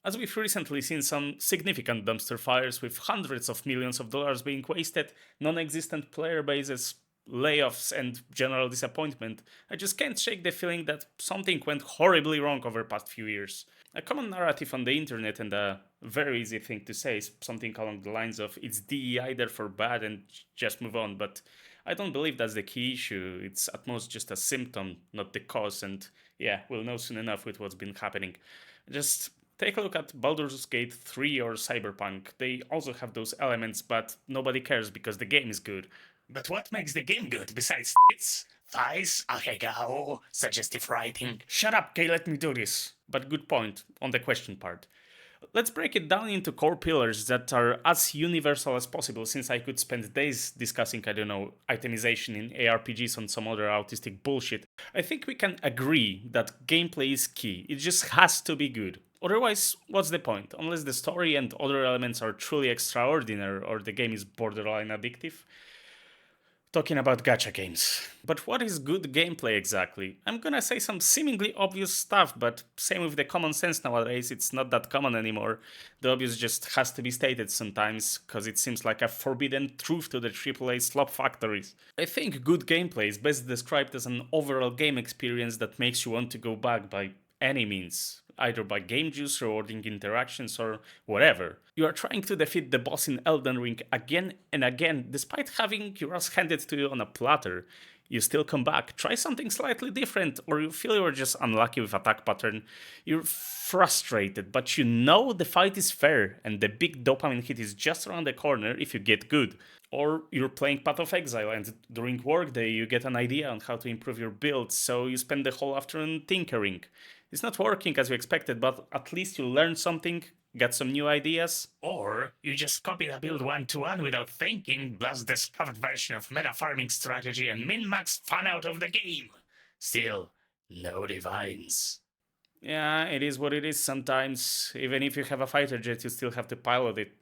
As we've recently seen some significant dumpster fires with hundreds of millions of dollars being wasted, non existent player bases, layoffs, and general disappointment, I just can't shake the feeling that something went horribly wrong over the past few years. A common narrative on the internet and a very easy thing to say is something along the lines of it's DEI therefore bad and just move on, but I don't believe that's the key issue. It's at most just a symptom, not the cause, and yeah, we'll know soon enough with what's been happening. Just take a look at Baldur's Gate 3 or Cyberpunk. They also have those elements, but nobody cares because the game is good. But what makes the game good besides tits, thighs, ahegao, suggestive writing? Shut up, Kay, let me do this. But good point on the question part. Let's break it down into core pillars that are as universal as possible, since I could spend days discussing, I don't know, itemization in ARPGs and some other autistic bullshit. I think we can agree that gameplay is key. It just has to be good. Otherwise, what's the point? Unless the story and other elements are truly extraordinary or the game is borderline addictive. Talking about gacha games. But what is good gameplay exactly? I'm gonna say some seemingly obvious stuff, but same with the common sense nowadays, it's not that common anymore. The obvious just has to be stated sometimes, because it seems like a forbidden truth to the AAA slop factories. I think good gameplay is best described as an overall game experience that makes you want to go back by any means, either by game juice, rewarding interactions, or whatever. You are trying to defeat the boss in Elden Ring again and again, despite having your ass handed to you on a platter. You still come back, try something slightly different, or you feel you're just unlucky with attack pattern. You're frustrated, but you know the fight is fair and the big dopamine hit is just around the corner if you get good. Or you're playing Path of Exile and during workday you get an idea on how to improve your build, so you spend the whole afternoon tinkering. It's not working as you expected, but at least you learned something, got some new ideas. Or you just copy the build one to one without thinking, plus discovered version of meta farming strategy and min-max fun out of the game. Still, no divines. Yeah, it is what it is sometimes. Even if you have a fighter jet, you still have to pilot it.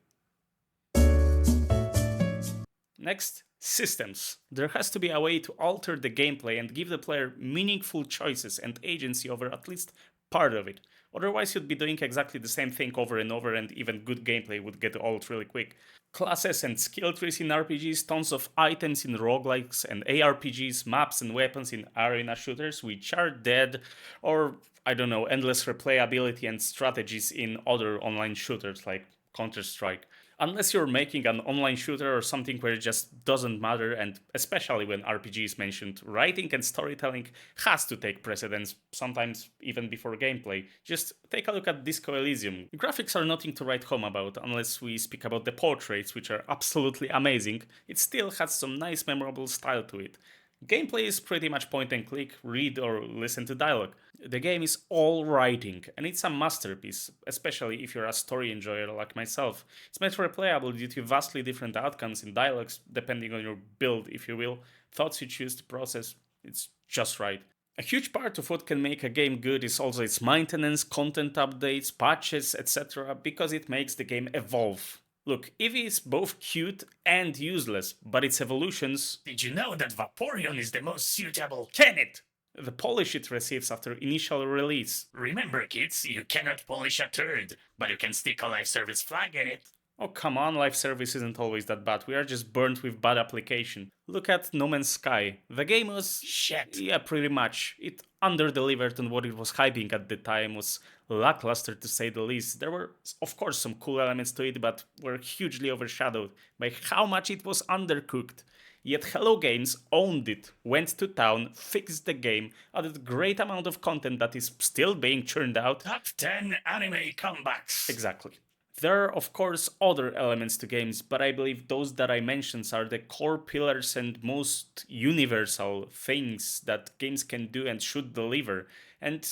Next, systems. There has to be a way to alter the gameplay and give the player meaningful choices and agency over at least part of it. Otherwise, you'd be doing exactly the same thing over and over, and even good gameplay would get old really quick. Classes and skill trees in RPGs, tons of items in roguelikes and ARPGs, maps and weapons in arena shooters, which are dead, or I don't know, endless replayability and strategies in other online shooters like Counter Strike. Unless you're making an online shooter or something where it just doesn't matter, and especially when RPG is mentioned, writing and storytelling has to take precedence, sometimes even before gameplay. Just take a look at Disco Elysium. Graphics are nothing to write home about, unless we speak about the portraits, which are absolutely amazing. It still has some nice, memorable style to it. Gameplay is pretty much point and click, read or listen to dialogue. The game is all writing, and it's a masterpiece, especially if you're a story enjoyer like myself. It's made replayable due to vastly different outcomes in dialogues, depending on your build, if you will, thoughts you choose to process. It's just right. A huge part of what can make a game good is also its maintenance, content updates, patches, etc., because it makes the game evolve. Look, Eevee is both cute and useless, but its evolutions. Did you know that Vaporeon is the most suitable? Can it? The polish it receives after initial release. Remember, kids, you cannot polish a turd, but you can stick a live service flag in it. Oh, come on, live service isn't always that bad. We are just burnt with bad application. Look at No Man's Sky. The game was. Shit. Yeah, pretty much. It under-delivered on what it was hyping at the time, was lackluster to say the least. There were, of course, some cool elements to it, but were hugely overshadowed by how much it was undercooked. Yet Hello Games owned it, went to town, fixed the game, added a great amount of content that is still being churned out. Top 10 anime comebacks. Exactly. There are, of course, other elements to games, but I believe those that I mentioned are the core pillars and most universal things that games can do and should deliver. And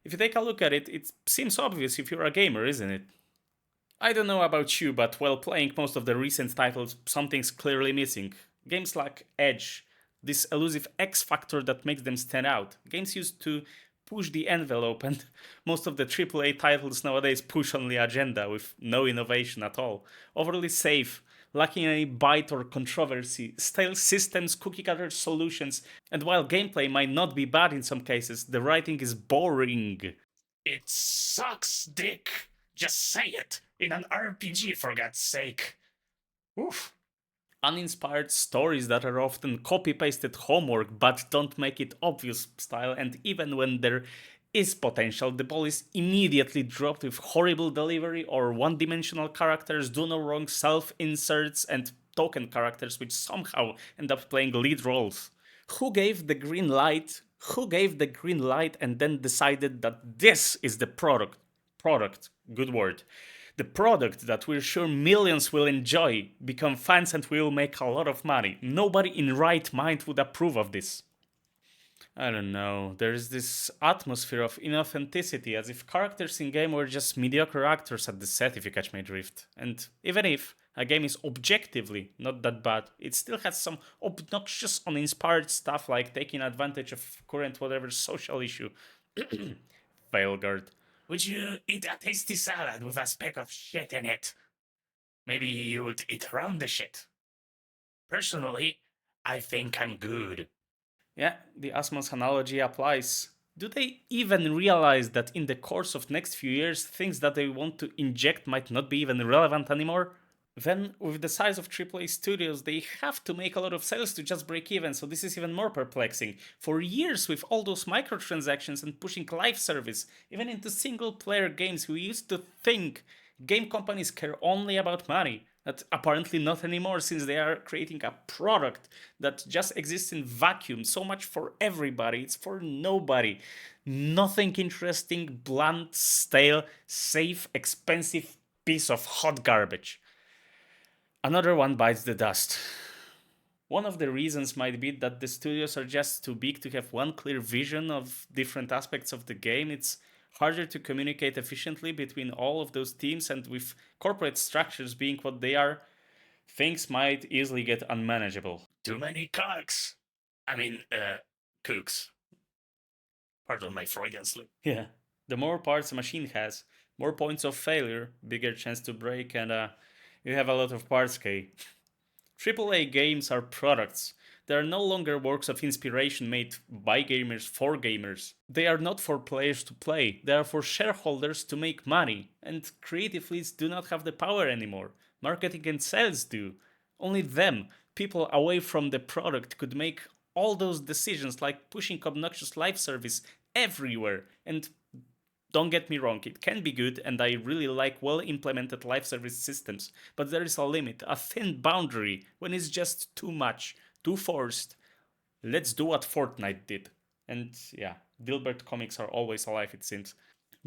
if you take a look at it, it seems obvious if you're a gamer, isn't it? I don't know about you, but while playing most of the recent titles, something's clearly missing. Games like Edge, this elusive X factor that makes them stand out. Games used to push the envelope, and most of the AAA titles nowadays push on the agenda with no innovation at all. Overly safe, lacking any bite or controversy, stale systems, cookie cutter solutions, and while gameplay might not be bad in some cases, the writing is boring. It sucks, dick. Just say it in an RPG, for God's sake. Oof. Uninspired stories that are often copy pasted homework but don't make it obvious style, and even when there is potential, the ball is immediately dropped with horrible delivery or one dimensional characters, do no wrong self inserts, and token characters which somehow end up playing lead roles. Who gave the green light? Who gave the green light and then decided that this is the product? Product, good word. The product that we're sure millions will enjoy, become fans, and will make a lot of money. Nobody in right mind would approve of this. I don't know. There's this atmosphere of inauthenticity, as if characters in game were just mediocre actors at the set, if you catch my drift. And even if a game is objectively not that bad, it still has some obnoxious, uninspired stuff like taking advantage of current whatever social issue. Failguard. Would you eat a tasty salad with a speck of shit in it? Maybe you would eat around the shit. Personally, I think I'm good. Yeah, the Asmon's analogy applies. Do they even realize that in the course of next few years, things that they want to inject might not be even relevant anymore? Then, with the size of AAA studios, they have to make a lot of sales to just break even, so this is even more perplexing. For years, with all those microtransactions and pushing live service, even into single player games, we used to think game companies care only about money. That apparently not anymore, since they are creating a product that just exists in vacuum. So much for everybody, it's for nobody. Nothing interesting, bland, stale, safe, expensive piece of hot garbage. Another one bites the dust. One of the reasons might be that the studios are just too big to have one clear vision of different aspects of the game. It's harder to communicate efficiently between all of those teams, and with corporate structures being what they are, things might easily get unmanageable. Too many cooks. I mean, cooks. Pardon my Freudian slip. Yeah. The more parts a machine has, more points of failure, bigger chance to break, and you have a lot of parts, K. AAA games are products. They are no longer works of inspiration made by gamers for gamers. They are not for players to play, they are for shareholders to make money. And creative leads do not have the power anymore. Marketing and sales do. Only them, people away from the product, could make all those decisions like pushing obnoxious live service everywhere. And don't get me wrong, it can be good, and I really like well implemented live service systems, but there is a limit, a thin boundary when it's just too much, too forced. Let's do what Fortnite did. And yeah, Dilbert comics are always alive, it seems.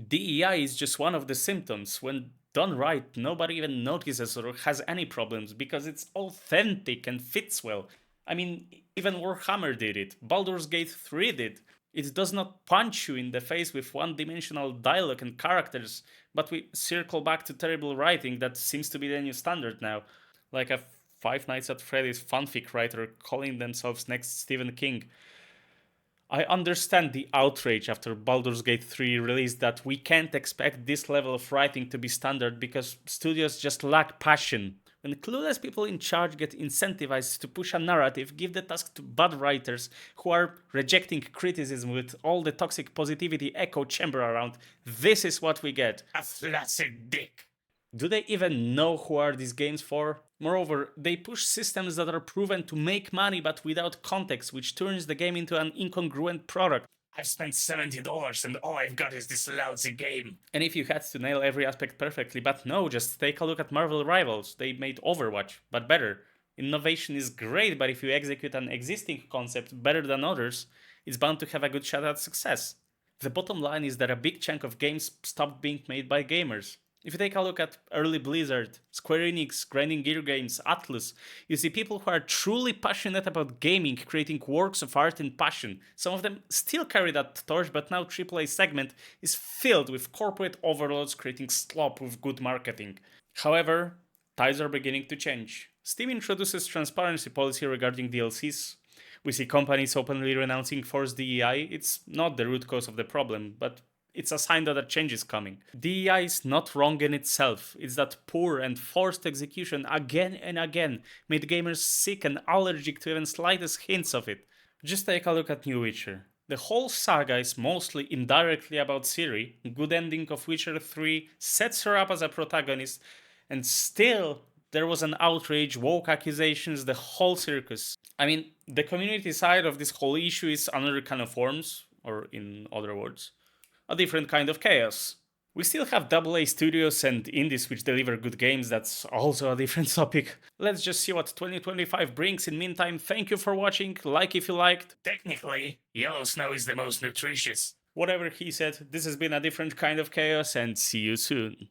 DEI is just one of the symptoms. When done right, nobody even notices or has any problems because it's authentic and fits well. I mean, even Warhammer did it, Baldur's Gate 3 did. It does not punch you in the face with one dimensional dialogue and characters, but we circle back to terrible writing that seems to be the new standard now. Like a Five Nights at Freddy's fanfic writer calling themselves next Stephen King. I understand the outrage after Baldur's Gate 3 release that we can't expect this level of writing to be standard because studios just lack passion. When clueless people in charge get incentivized to push a narrative, give the task to bad writers who are rejecting criticism with all the toxic positivity echo chamber around, this is what we get. A flaccid dick. Do they even know who are these games for? Moreover, they push systems that are proven to make money but without context, which turns the game into an incongruent product. I've spent $70 and all I've got is this lousy game. And if you had to nail every aspect perfectly, but no, just take a look at Marvel Rivals. They made Overwatch, but better. Innovation is great, but if you execute an existing concept better than others, it's bound to have a good shot at success. The bottom line is that a big chunk of games stopped being made by gamers. If you take a look at early Blizzard, Square Enix, Grinding Gear Games, Atlus, you see people who are truly passionate about gaming creating works of art and passion. Some of them still carry that torch, but now AAA segment is filled with corporate overlords creating slop with good marketing. However, tides are beginning to change. Steam introduces transparency policy regarding DLCs. We see companies openly renouncing forced DEI. It's not the root cause of the problem, but it's a sign that a change is coming. DEI is not wrong in itself. It's that poor and forced execution again and again made gamers sick and allergic to even slightest hints of it. Just take a look at New Witcher. The whole saga is mostly indirectly about Ciri. Good ending of Witcher 3 sets her up as a protagonist, and still there was an outrage, woke accusations, the whole circus. I mean, the community side of this whole issue is another kind of forms, or in other words, a different kind of chaos. We still have AA studios and indies which deliver good games, that's also a different topic. Let's just see what 2025 brings. In meantime, thank you for watching, like if you liked. Technically, yellow snow is the most nutritious. Whatever he said, this has been a different kind of chaos, and see you soon.